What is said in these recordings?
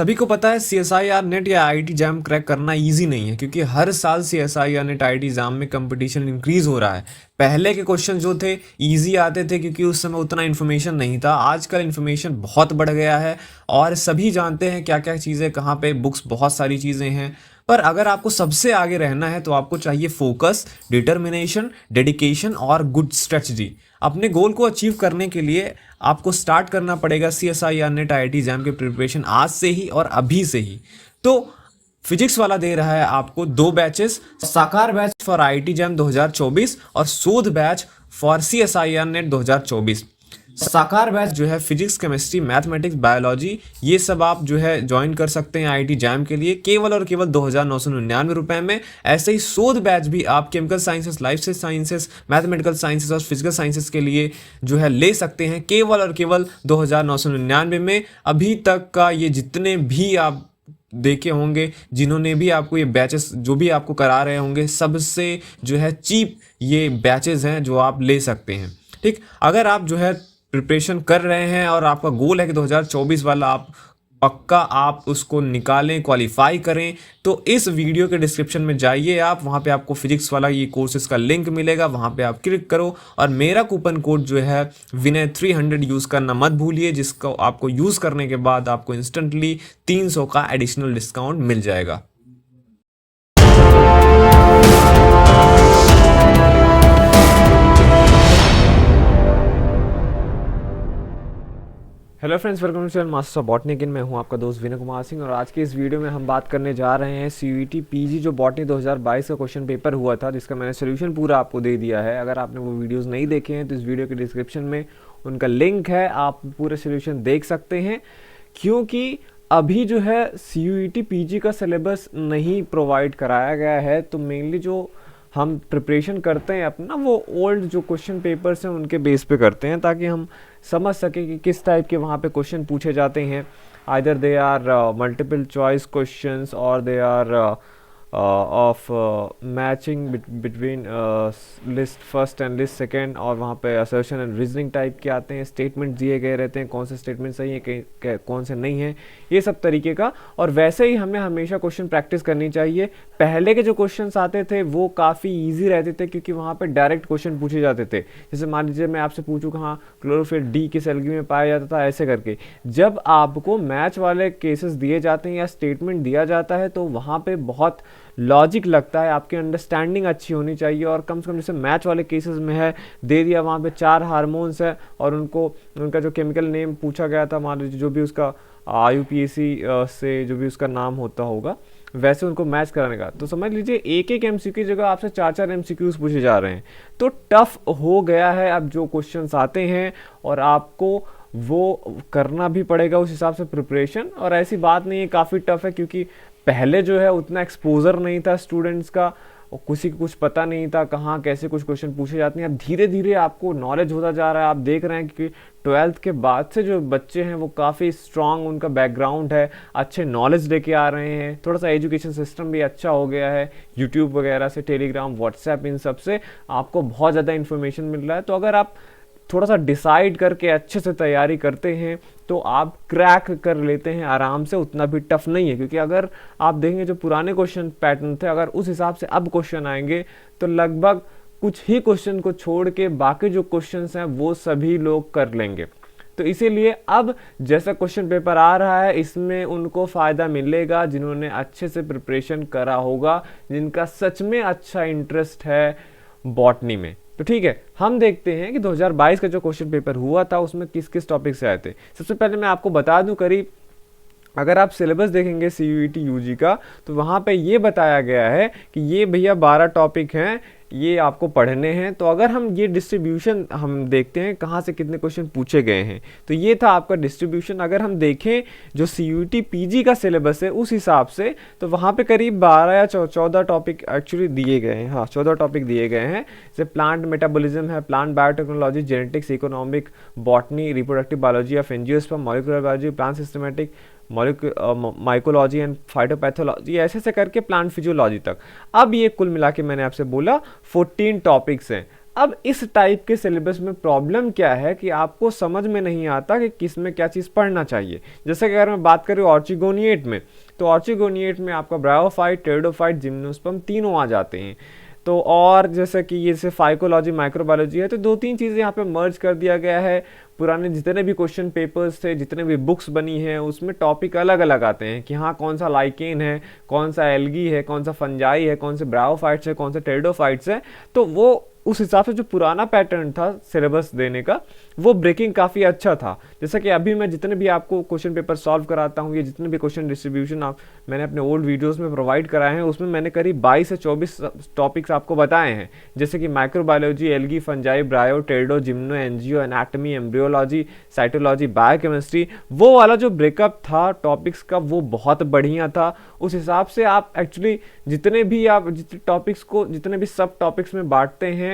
सभी को पता है सीएसआईआर नेट या आईआईटी जैम क्रैक करना इजी नहीं है, क्योंकि हर साल सीएसआईआर नेट आईआईटी एग्जाम में कंपटीशन इंक्रीज हो रहा है। पहले के क्वेश्चन जो थे इजी आते थे, क्योंकि उस समय उतना इन्फॉर्मेशन नहीं था। आजकल इन्फॉर्मेशन बहुत बढ़ गया है और सभी जानते हैं क्या क्या चीज़ें कहाँ पे, बुक्स बहुत सारी चीज़ें हैं। पर अगर आपको सबसे आगे रहना है तो आपको चाहिए फोकस, डिटर्मिनेशन, डेडिकेशन और गुड स्ट्रेटजी। अपने गोल को अचीव करने के लिए आपको स्टार्ट करना पड़ेगा सीएसआईआर नेट आईआईटी एग्जाम के प्रिपरेशन आज से ही और अभी से ही। तो फिजिक्स वाला दे रहा है आपको 2 बैचेस, साकार बैच फॉर आईआईटी जैम 2024 और शोध बैच फॉर सीएसआईआर नेट 2024। साकार बैच जो है फिजिक्स, केमिस्ट्री, मैथमेटिक्स, बायोलॉजी, ये सब आप जो है ज्वाइन कर सकते हैं आईआईटी जैम के लिए केवल और केवल 2,999 रुपए में। ऐसे ही शोध बैच भी आप chemical sciences, life sciences, mathematical sciences और फिजिकल साइंसेस के लिए जो है ले सकते हैं केवल और केवल 2,999 में। अभी तक का ये जितने भी आप देखे होंगे, जिन्होंने भी आपको ये बैचेस जो भी आपको करा रहे होंगे, सबसे जो है चीप ये बैचेस हैं जो आप ले सकते हैं। ठीक, अगर आप जो है प्रिपरेशन कर रहे हैं और आपका गोल है कि 2024 वाला आप पक्का आप उसको निकालें, क्वालिफाई करें, तो इस वीडियो के डिस्क्रिप्शन में जाइए आप, वहाँ पे आपको फिजिक्स वाला ये कोर्सेज का लिंक मिलेगा, वहाँ पे आप क्लिक करो और मेरा कूपन कोड जो है विनय 300 यूज़ करना मत भूलिए, जिसको आपको यूज़ करने के बाद आपको इंस्टेंटली 300 का एडिशनल डिस्काउंट मिल जाएगा। Hello friends, welcome to channel master of botany. Again मैं हूं आपका दोस्त विनय कुमार सिंह और आज के इस वीडियो में हम बात करने जा रहे हैं सीयूईटी पीजी जो बॉटनी 2022 का क्वेश्चन पेपर हुआ था, जिसका मैंने सोल्यूशन पूरा आपको दे दिया है। अगर आपने वो वीडियोस नहीं देखे हैं तो इस वीडियो के डिस्क्रिप्शन में उनका लिंक है, आप पूरे सोल्यूशन देख सकते हैं। क्योंकि अभी जो है सीयूईटी पीजी का सिलेबस नहीं प्रोवाइड कराया गया है, तो मेनली जो हम प्रिपरेशन करते हैं अपना, वो ओल्ड जो क्वेश्चन पेपर्स हैं उनके बेस पे करते हैं, ताकि हम समझ सकें कि किस टाइप के वहाँ पे क्वेश्चन पूछे जाते हैं। Either they are multiple choice questions और they are of matching between list first and list second, और वहाँ पे असर्शन एंड रीजनिंग टाइप के आते हैं। स्टेटमेंट दिए गए रहते हैं, कौन से स्टेटमेंट सही है कौन से नहीं है, ये सब तरीके का। और वैसे ही हमें हमेशा क्वेश्चन प्रैक्टिस करनी चाहिए। पहले के जो क्वेश्चंस आते थे वो काफ़ी ईजी रहते थे, क्योंकि वहाँ पे डायरेक्ट क्वेश्चन पूछे जाते थे। जैसे मान लीजिए मैं आपसे पूछूँ कहाँ क्लोरोफिल डी किस एल्गी में पाया जाता था, ऐसे करके। जब आपको मैच वाले केसेस दिए जाते हैं या स्टेटमेंट दिया जाता है तो वहाँ पे बहुत लॉजिक लगता है, आपकी अंडरस्टैंडिंग अच्छी होनी चाहिए। और कम से कम जैसे मैच वाले केसेस में है, दे दिया वहाँ पे 4 हार्मोन्स है और उनका जो केमिकल नेम पूछा गया था, मान लीजिए जो भी उसका IUPAC से जो भी उसका नाम होता होगा, वैसे उनको मैच कराने का। तो समझ लीजिए एक एक MCQ की जगह आपसे 4-4 MCQs पूछे जा रहे हैं, तो टफ हो गया है अब जो क्वेश्चंस आते हैं, और आपको वो करना भी पड़ेगा उस हिसाब से प्रिपरेशन। और ऐसी बात नहीं है काफ़ी टफ है, क्योंकि पहले जो है उतना एक्सपोजर नहीं था स्टूडेंट्स का, और किसी को कुछ पता नहीं था कहाँ कैसे कुछ क्वेश्चन पूछे जाते हैं। अब धीरे धीरे आपको नॉलेज होता जा रहा है। आप देख रहे हैं कि 12th के बाद से जो बच्चे हैं वो काफ़ी स्ट्रांग उनका बैकग्राउंड है, अच्छे नॉलेज लेके आ रहे हैं। थोड़ा सा एजुकेशन सिस्टम भी अच्छा हो गया है, यूट्यूब वगैरह से, टेलीग्राम, व्हाट्सएप, इन सब से आपको बहुत ज़्यादा इन्फॉर्मेशन मिल रहा है। तो अगर आप थोड़ा सा डिसाइड करके अच्छे से तैयारी करते हैं तो आप क्रैक कर लेते हैं आराम से, उतना भी टफ नहीं है। क्योंकि अगर आप देखेंगे जो पुराने क्वेश्चन पैटर्न थे, अगर उस हिसाब से अब क्वेश्चन आएंगे तो लगभग कुछ ही क्वेश्चन को छोड़ के बाकी जो क्वेश्चंस हैं वो सभी लोग कर लेंगे। तो इसीलिए अब जैसा क्वेश्चन पेपर आ रहा है इसमें उनको फ़ायदा मिलेगा जिन्होंने अच्छे से प्रिपरेशन करा होगा, जिनका सच में अच्छा इंटरेस्ट है बॉटनी में। तो ठीक है, हम देखते हैं कि 2022 का जो क्वेश्चन पेपर हुआ था उसमें किस किस टॉपिक से आए थे। सबसे पहले मैं आपको बता दूं, करीब अगर आप सिलेबस देखेंगे सीयूईटी यूजी का तो वहाँ पे ये बताया गया है कि ये भैया 12 टॉपिक हैं, ये आपको पढ़ने हैं। तो अगर हम ये डिस्ट्रीब्यूशन हम देखते हैं कहाँ से कितने क्वेश्चन पूछे गए हैं, तो ये था आपका डिस्ट्रीब्यूशन। अगर हम देखें जो सीयूईटी पीजी का सिलेबस है उस हिसाब से, तो वहाँ पे करीब 12 या 14 टॉपिक एक्चुअली दिए गए हैं। हाँ, 14 टॉपिक दिए गए हैं। जैसे प्लांट मेटाबॉलिज्म है, plant biotechnology, genetics, economic, botany, reproductive biology of angiosperm, molecular biology, plant systematic, mycology and phytopathology, ऐसे ऐसे करके प्लांट फिजियोलॉजी तक। अब ये कुल मिला के मैंने आपसे बोला 14 टॉपिक्स हैं। अब इस टाइप के सिलेबस में प्रॉब्लम क्या है कि आपको समझ में नहीं आता कि किस में क्या चीज़ पढ़ना चाहिए। जैसे कि अगर मैं बात करूँ ऑर्चिगोनिएट में, तो ऑर्चिगोनिएट में आपका ब्रायोफाइट, टेरिडोफाइट, जिम्नोस्पर्म तीनों आ जाते हैं। तो और जैसे कि ये जैसे फाइकोलॉजी, माइक्रोबायोलॉजी है, तो 2-3 चीज़ें यहाँ पे मर्ज कर दिया गया है। पुराने जितने भी क्वेश्चन पेपर्स थे, जितने भी बुक्स बनी हैं, उसमें टॉपिक अलग अलग आते हैं कि हाँ कौन सा लाइकेन है, कौन सा एल्गी है, कौन सा फंजाई है, कौन से ब्रायोफाइट्स है, कौन से टेरिडोफाइट्स है। तो वो उस हिसाब से जो पुराना पैटर्न था सिलेबस देने का, वो ब्रेकिंग काफ़ी अच्छा था। जैसे कि अभी मैं जितने भी आपको क्वेश्चन पेपर सॉल्व कराता हूँ, ये जितने भी क्वेश्चन डिस्ट्रीब्यूशन आप मैंने अपने ओल्ड वीडियोस में प्रोवाइड कराए हैं, उसमें मैंने करीब 22 से 24 टॉपिक्स आपको बताए हैं। जैसे कि microbiology, algae, fungi, bryo, pterido, gymno, angio, anatomy, embryology, cytology, biochemistry. वो वाला जो ब्रेकअप था टॉपिक्स का, वो बहुत बढ़िया था। उस हिसाब से आप एक्चुअली जितने टॉपिक्स को जितने भी सब टॉपिक्स में बांटते हैं,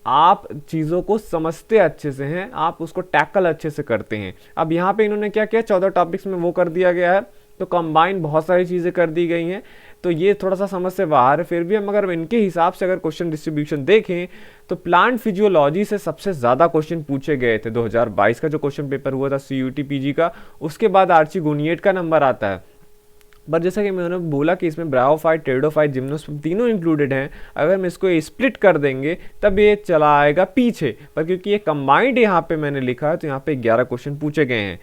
आप चीज़ों को समझते अच्छे से हैं, आप उसको टैकल अच्छे से करते हैं। अब यहाँ पे इन्होंने क्या किया, 14 टॉपिक्स में वो कर दिया गया है, तो कंबाइन बहुत सारी चीज़ें कर दी गई हैं। तो ये थोड़ा सा समझ से बाहर है। फिर भी हम अगर इनके हिसाब से अगर क्वेश्चन डिस्ट्रीब्यूशन देखें, तो प्लांट फिजियोलॉजी से सबसे ज़्यादा क्वेश्चन पूछे गए थे 2022 का जो क्वेश्चन पेपर हुआ था CUET PG का। उसके बाद आर्चिगोनिएट का नंबर आता है। पर जैसा कि मैंने बोला कि इसमें ब्रायोफाइट, टेरिडोफाइट, जिम्नोस्पर्म तीनों इंक्लूडेड हैं। अगर हम इसको स्प्लिट कर देंगे तब ये चला आएगा पीछे, पर क्योंकि ये कंबाइंड यहाँ पे मैंने लिखा है, तो यहाँ पे 11 क्वेश्चन पूछे गए हैं।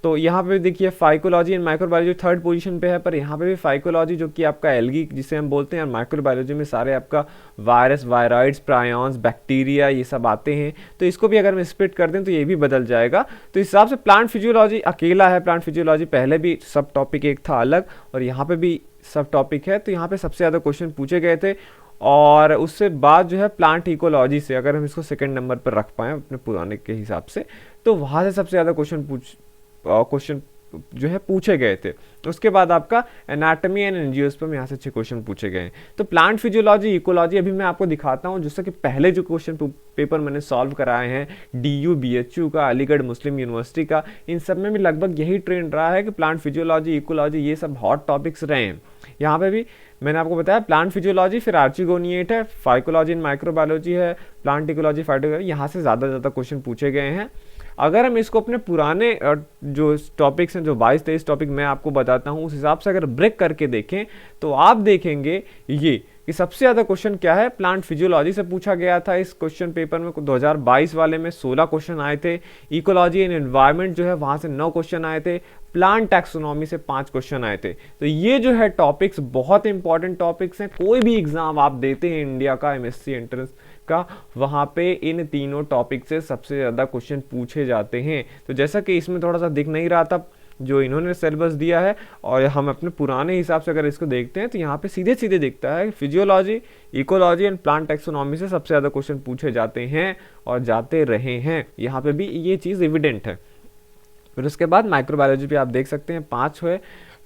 तो यहाँ पे देखिए phycology and microbiology third position पे है, पर यहाँ पे भी फाइकोलॉजी जो कि आपका एल्गी जिसे हम बोलते हैं, और माइक्रोबायोलॉजी में सारे आपका वायरस, वायरॉइड्स, प्रायॉन्स, बैक्टीरिया ये सब आते हैं। तो इसको भी अगर हम स्प्लिट कर दें तो ये भी बदल जाएगा। तो इस हिसाब से प्लांट फिजियोलॉजी अकेला है। प्लांट फिजियोलॉजी पहले भी सब टॉपिक एक था अलग, और यहाँ पे भी सब टॉपिक है। तो यहाँ पे सबसे ज़्यादा क्वेश्चन पूछे गए थे। और उससे बाद जो है प्लांट इकोलॉजी से, अगर हम इसको सेकेंड नंबर पर रख पाएँ अपने पुराने के हिसाब से, तो वहाँ से सबसे ज़्यादा क्वेश्चन जो है पूछे गए थे। उसके बाद आपका एनाटमी एंड एंजियोस्पर्म, यहाँ से 6 क्वेश्चन पूछे गए हैं। तो प्लांट फिजियोलॉजी, इकोलॉजी अभी मैं आपको दिखाता हूँ। जैसे कि पहले जो क्वेश्चन पेपर मैंने सॉल्व कराए हैं DU, BHU का, अलीगढ़ मुस्लिम यूनिवर्सिटी का, इन सब में भी लगभग यही ट्रेंड रहा है कि प्लांट फिजियोलॉजी, इकोलॉजी ये सब हॉट टॉपिक्स रहे हैं। यहाँ पे भी मैंने आपको बताया प्लांट फिजियोलॉजी, फिर आर्चिगोनिएट है, फाइकोलॉजी एंड माइक्रोबायोलॉजी है, प्लांट इकोलॉजी, फाइटोलॉजी, यहाँ से ज़्यादा क्वेश्चन पूछे गए हैं। अगर हम इसको अपने पुराने जो टॉपिक्स हैं, जो 22-23 टॉपिक मैं आपको बताता हूँ, उस हिसाब से अगर ब्रेक करके देखें, तो आप देखेंगे ये कि सबसे ज़्यादा क्वेश्चन क्या है, प्लांट फिजियोलॉजी से पूछा गया था। इस क्वेश्चन पेपर में 2022 वाले में 16 क्वेश्चन आए थे। इकोलॉजी एंड एनवायरनमेंट जो है वहाँ से 9 क्वेश्चन आए थे। प्लांट टैक्सोनॉमी से 5 क्वेश्चन आए थे। तो ये जो है टॉपिक्स बहुत इंपॉर्टेंट टॉपिक्स हैं। कोई भी एग्जाम आप देते हैं इंडिया का, MSc एंट्रेंस का, वहाँ पे इन तीनों टॉपिक से सबसे ज़्यादा क्वेश्चन पूछे जाते हैं। तो जैसा कि इसमें थोड़ा सा दिख नहीं रहा था जो इन्होंने सिलेबस दिया है, और हम अपने पुराने हिसाब से अगर इसको देखते हैं, तो यहाँ पे सीधे सीधे दिखता है physiology, ecology and plant taxonomy से सबसे ज़्यादा क्वेश्चन पूछे जाते हैं और जाते रहे हैं। यहाँ पे भी ये चीज़ एविडेंट है। फिर उसके बाद माइक्रोबायोलॉजी पे आप देख सकते हैं 5 हुए।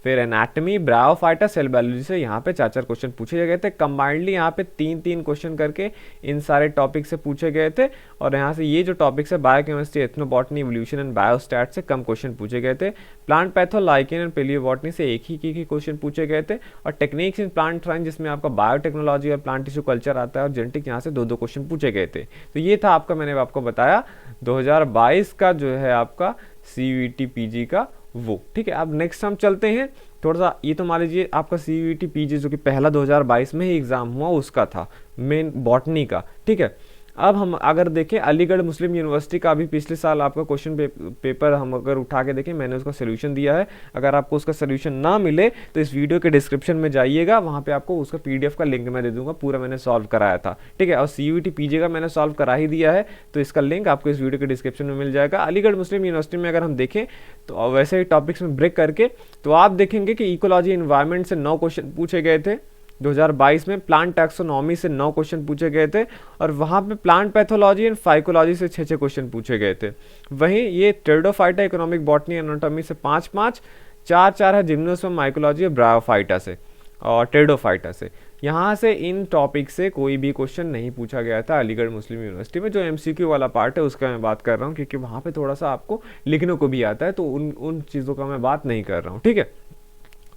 फिर एनाटमी, ब्रायोफाइटा, सेल बायोलॉजी से यहाँ पे 4-4 क्वेश्चन पूछे गए थे। कंबाइंडली यहाँ पे 3-3 क्वेश्चन करके इन सारे टॉपिक से पूछे गए थे। और यहाँ से ये जो टॉपिक्स है biochemistry, ethnobotany, evolution and biostat से कम क्वेश्चन पूछे गए थे। Plant patho, lichen and palaeobotany से एक ही क्वेश्चन पूछे गए थे। और टेक्निक्स इन प्लांट साइंस जिसमें आपका बायोटेक्नोलॉजी और प्लांट टिश्यू कल्चर आता है, और जेनेटिक, यहाँ से 2-2 क्वेश्चन पूछे गए थे। तो ये था आपका, मैंने आपको बताया 2022 का जो है आपका CUET PG का वो। ठीक है, अब नेक्स्ट हम चलते हैं थोड़ा सा। ये तो मान लीजिए आपका CUET PG जो कि पहला 2022 में ही एग्जाम हुआ उसका था, मेन बॉटनी का। ठीक है, अब हम अगर देखें अलीगढ़ मुस्लिम यूनिवर्सिटी का, अभी पिछले साल आपका क्वेश्चन पेपर हम अगर उठा के देखें, मैंने उसका सोल्यूशन दिया है। अगर आपको उसका सोल्यूशन ना मिले तो इस वीडियो के डिस्क्रिप्शन में जाइएगा, वहाँ पे आपको उसका PDF का लिंक मैं दे दूंगा, पूरा मैंने सॉल्व कराया था। ठीक है, और CUET PG का मैंने सॉल्व करा ही दिया है, तो इसका लिंक आपको इस वीडियो के डिस्क्रिप्शन में मिल जाएगा। अलीगढ़ मुस्लिम यूनिवर्सिटी में अगर हम देखें तो वैसे ही टॉपिक्स में ब्रेक करके, तो आप देखेंगे कि इकोलॉजी एनवायरनमेंट से 9 क्वेश्चन पूछे गए थे 2022 में। प्लांट टैक्सोनॉमी से 9 क्वेश्चन पूछे गए थे, और वहाँ पे प्लांट पैथोलॉजी एंड फाइकोलॉजी से 6-6 क्वेश्चन पूछे गए थे। वहीं ये टेरिडोफाइटा, इकोनॉमिक बॉटनी, एनाटॉमी से 5-5, 4-4 है जिम्नोस्पर्म, माइकोलॉजी और ब्रायोफाइटा से और टेरिडोफाइटा से। यहाँ से इन टॉपिक से कोई भी क्वेश्चन नहीं पूछा गया था अलीगढ़ मुस्लिम यूनिवर्सिटी में। जो MCQ वाला पार्ट है उसका मैं बात कर रहा हूँ, क्योंकि वहाँ पे थोड़ा सा आपको लिखने को भी आता है, तो उन चीज़ों का मैं बात नहीं कर रहा हूँ। ठीक है,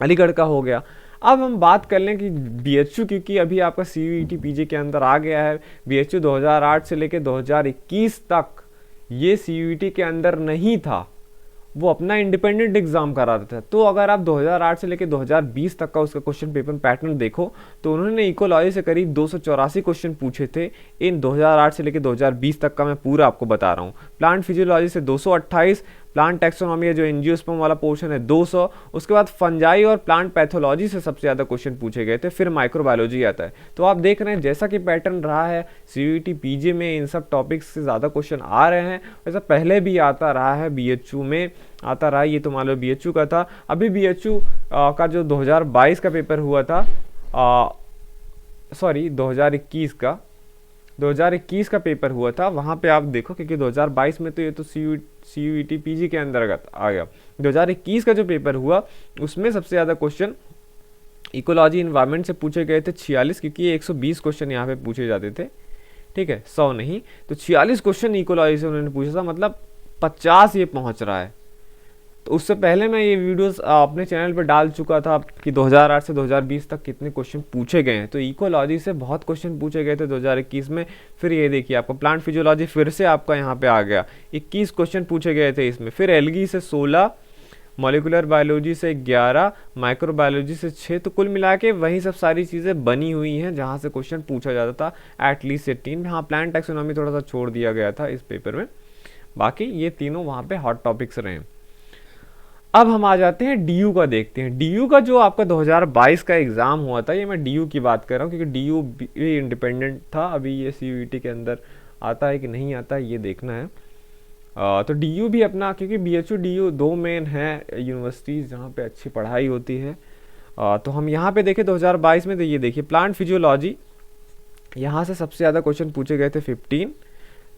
अलीगढ़ का हो गया। अब हम बात कर लें कि बीएचयू, क्योंकि अभी आपका सीयूईटी पीजी के अंदर आ गया है। बीएचयू 2008 से लेकर 2021 तक ये सीयूईटी के अंदर नहीं था, वो अपना इंडिपेंडेंट एग्जाम कराता था। तो अगर आप 2008 से लेकर 2020 तक का उसका क्वेश्चन पेपर पैटर्न देखो तो उन्होंने इकोलॉजी से करीब 284 क्वेश्चन पूछे थे इन 2008 से लेकर 2020 तक का मैं पूरा आपको बता रहा हूँ। प्लांट फिजियोलॉजी से 228, प्लांट टैक्सोनॉमी है जो एंजियोस्पर्म वाला पोर्शन है 200, उसके बाद फंजाई और प्लांट पैथोलॉजी से सबसे ज़्यादा क्वेश्चन पूछे गए थे, फिर माइक्रोबायोलॉजी आता है। तो आप देख रहे हैं जैसा कि पैटर्न रहा है सीयूईटी पीजी में इन सब टॉपिक्स से ज़्यादा क्वेश्चन आ रहे हैं, वैसा पहले भी आता रहा है, बीएचयू में आता रहा। ये तो मान लो बीएचयू का था। अभी बीएचयू का जो 2022 का पेपर हुआ था, सॉरी 2021 का पेपर हुआ था, वहाँ पे आप देखो, क्योंकि 2022 में तो ये तो सीयूईटी पीजी के अंतर्गत आ गया। 2021 का जो पेपर हुआ उसमें सबसे ज़्यादा क्वेश्चन इकोलॉजी इन्वायरमेंट से पूछे गए थे 46, क्योंकि 120 क्वेश्चन यहाँ पे पूछे जाते थे, ठीक है, 100 नहीं, तो 46 क्वेश्चन इकोलॉजी से उन्होंने पूछा था, मतलब 50 ये पहुँच रहा है। तो उससे पहले मैं ये वीडियोस अपने चैनल पर डाल चुका था कि 2008 से 2020 तक कितने क्वेश्चन पूछे गए हैं। तो इकोलॉजी से बहुत क्वेश्चन पूछे गए थे 2021 में। फिर ये देखिए आपको प्लांट फिजियोलॉजी फिर से आपका यहाँ पे आ गया, 21 क्वेश्चन पूछे गए थे इसमें। फिर एल्गी से 16, मॉलिकुलर बायोलॉजी से 11, माइक्रोबायोलॉजी से 6, तो कुल मिला के वही सब सारी चीज़ें बनी हुई हैं जहाँ से क्वेश्चन पूछा जाता था एटलीस्ट 18। हाँ, प्लांट टैक्सोनॉमी थोड़ा सा छोड़ दिया गया था इस पेपर में, बाकी ये तीनों वहाँ पे हॉट टॉपिक्स रहे। अब हम आ जाते हैं डीयू का, देखते हैं डीयू का जो आपका 2022 का एग्ज़ाम हुआ था। ये मैं डीयू की बात कर रहा हूँ क्योंकि डीयू भी इंडिपेंडेंट था। अभी ये सीयूईटी के अंदर आता है कि नहीं आता है ये देखना है। तो डीयू भी अपना, क्योंकि बीएचयू डीयू दो मेन हैं यूनिवर्सिटीज़ जहाँ पे अच्छी पढ़ाई होती है। तो हम यहाँ पे देखें 2022 में, तो ये देखिए प्लांट फिजियोलॉजी, यहाँ से सबसे ज़्यादा क्वेश्चन पूछे गए थे 15।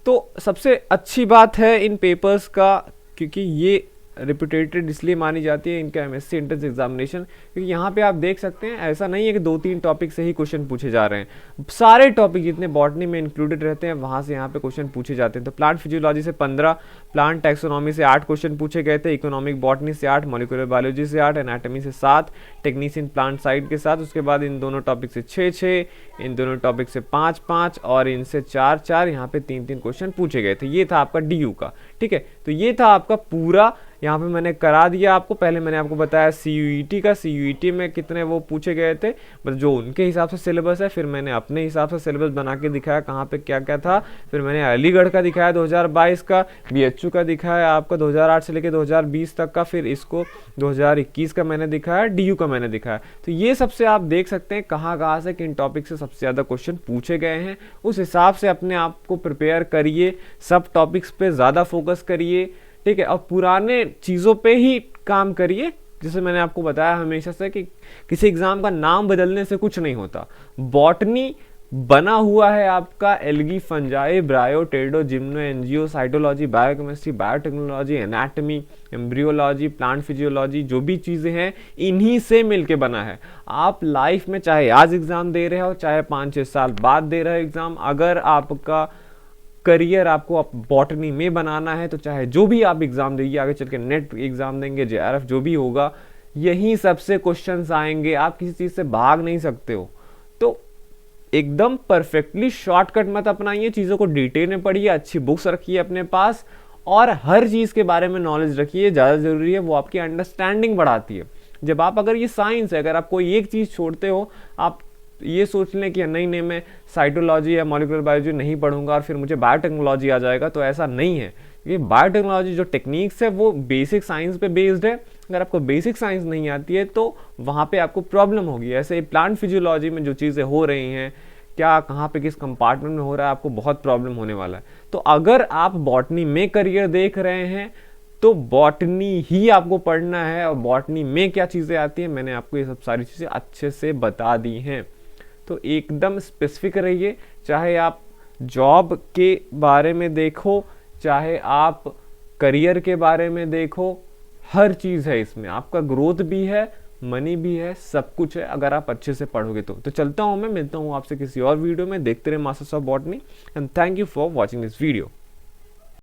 तो सबसे अच्छी बात है इन पेपर्स का, क्योंकि ये रिप्यूटेटेड इसलिए मानी जाती है इनका एमएससी एंट्रेंस एग्जामिनेशन, क्योंकि यहाँ पे आप देख सकते हैं ऐसा नहीं है कि 2-3 टॉपिक से ही क्वेश्चन पूछे जा रहे हैं, सारे टॉपिक जितने बॉटनी में इंक्लूडेड रहते हैं वहाँ से यहाँ पे क्वेश्चन पूछे जाते हैं। तो प्लांट फिजियोलॉजी से 15, प्लांट टैक्सोनॉमी से 8 क्वेश्चन पूछे गए थे, इकोनॉमिक बॉटनी से 8, मॉलिक्यूलर बायोलॉजी से 8, एनाटॉमी से 7, टेक्नीशियन प्लांट साइड के साथ। उसके बाद इन दोनों टॉपिक से 6-6, इन दोनों टॉपिक से 5-5 और इनसे 4-4, यहाँ पे 3-3 क्वेश्चन पूछे गए थे। ये था आपका डीयू का, ठीक है। तो ये था आपका पूरा, यहाँ पे मैंने करा दिया आपको। पहले मैंने आपको बताया सीयूईटी का, सीयूईटी में कितने वो पूछे गए थे, मतलब जो उनके हिसाब से सिलेबस है। फिर मैंने अपने हिसाब से सिलेबस बना के दिखाया कहाँ पे क्या क्या था। फिर मैंने अलीगढ़ का दिखाया 2022 का, बीएचयू का दिखाया आपका 2008 से लेकर 2020 तक का, फिर इसको 2021 का मैंने दिखाया, डीयू का मैंने दिखाया। तो ये सबसे आप देख सकते हैं कहाँ से किन टॉपिक से सबसे ज़्यादा क्वेश्चन पूछे गए हैं। उस हिसाब से अपने आप को प्रिपेयर करिए, सब टॉपिक्स पे ज़्यादा फोकस करिए, ठीक है। और पुराने चीज़ों पे ही काम करिए। जैसे मैंने आपको बताया हमेशा से कि किसी एग्ज़ाम का नाम बदलने से कुछ नहीं होता। बॉटनी बना हुआ है आपका एल्गी, फंजाई, ब्रायो, टेडो, gymno, angio, cytology, biochemistry, biotechnology, anatomy, embryology, plant physiology, जो भी चीज़ें हैं इन्हीं से मिलके बना है। आप लाइफ में चाहे आज एग्ज़ाम दे रहे हो, चाहे 5-6 साल बाद दे रहे हो एग्ज़ाम, अगर आपका करियर आपको बॉटनी में बनाना है तो चाहे जो भी आप एग्जाम देंगे, आगे चल के नेट एग्जाम देंगे, जेआरएफ जो भी होगा, यही सबसे क्वेश्चंस आएंगे। आप किसी चीज से भाग नहीं सकते हो। तो एकदम परफेक्टली शॉर्टकट मत अपनाइए, चीज़ों को डिटेल में पढ़िए, अच्छी बुक्स रखिए अपने पास और हर चीज़ के बारे में नॉलेज रखिए। ज़्यादा ज़रूरी है, वो आपकी अंडरस्टैंडिंग बढ़ाती है। जब आप, अगर ये साइंस है, अगर आप कोई एक चीज़ छोड़ते हो, आप ये सोच लें कि नहीं मैं साइटोलॉजी या मॉलिक्यूलर बायोलॉजी नहीं पढ़ूंगा और फिर मुझे बायोटेक्नोलॉजी आ जाएगा, तो ऐसा नहीं है। ये बायोटेक्नोलॉजी जो टेक्निक्स है वो बेसिक साइंस पे बेस्ड है। अगर आपको बेसिक साइंस नहीं आती है तो वहाँ पे आपको प्रॉब्लम होगी। ऐसे ही प्लांट फिजियोलॉजी में जो चीज़ें हो रही हैं, क्या कहाँ पे किस कंपार्टमेंट में हो रहा है, आपको बहुत प्रॉब्लम होने वाला है। तो अगर आप बॉटनी में करियर देख रहे हैं तो बॉटनी ही आपको पढ़ना है, और बॉटनी में क्या चीज़ें आती हैं मैंने आपको ये सब सारी चीज़ें अच्छे से बता दी हैं। तो एकदम स्पेसिफिक रहिए, चाहे आप जॉब के बारे में देखो, चाहे आप करियर के बारे में देखो, हर चीज़ है इसमें। आपका ग्रोथ भी है, मनी भी है, सब कुछ है अगर आप अच्छे से पढ़ोगे तो चलता हूँ मैं, मिलता हूँ आपसे किसी और वीडियो में। देखते रहे masters of botany and thank you for watching this video.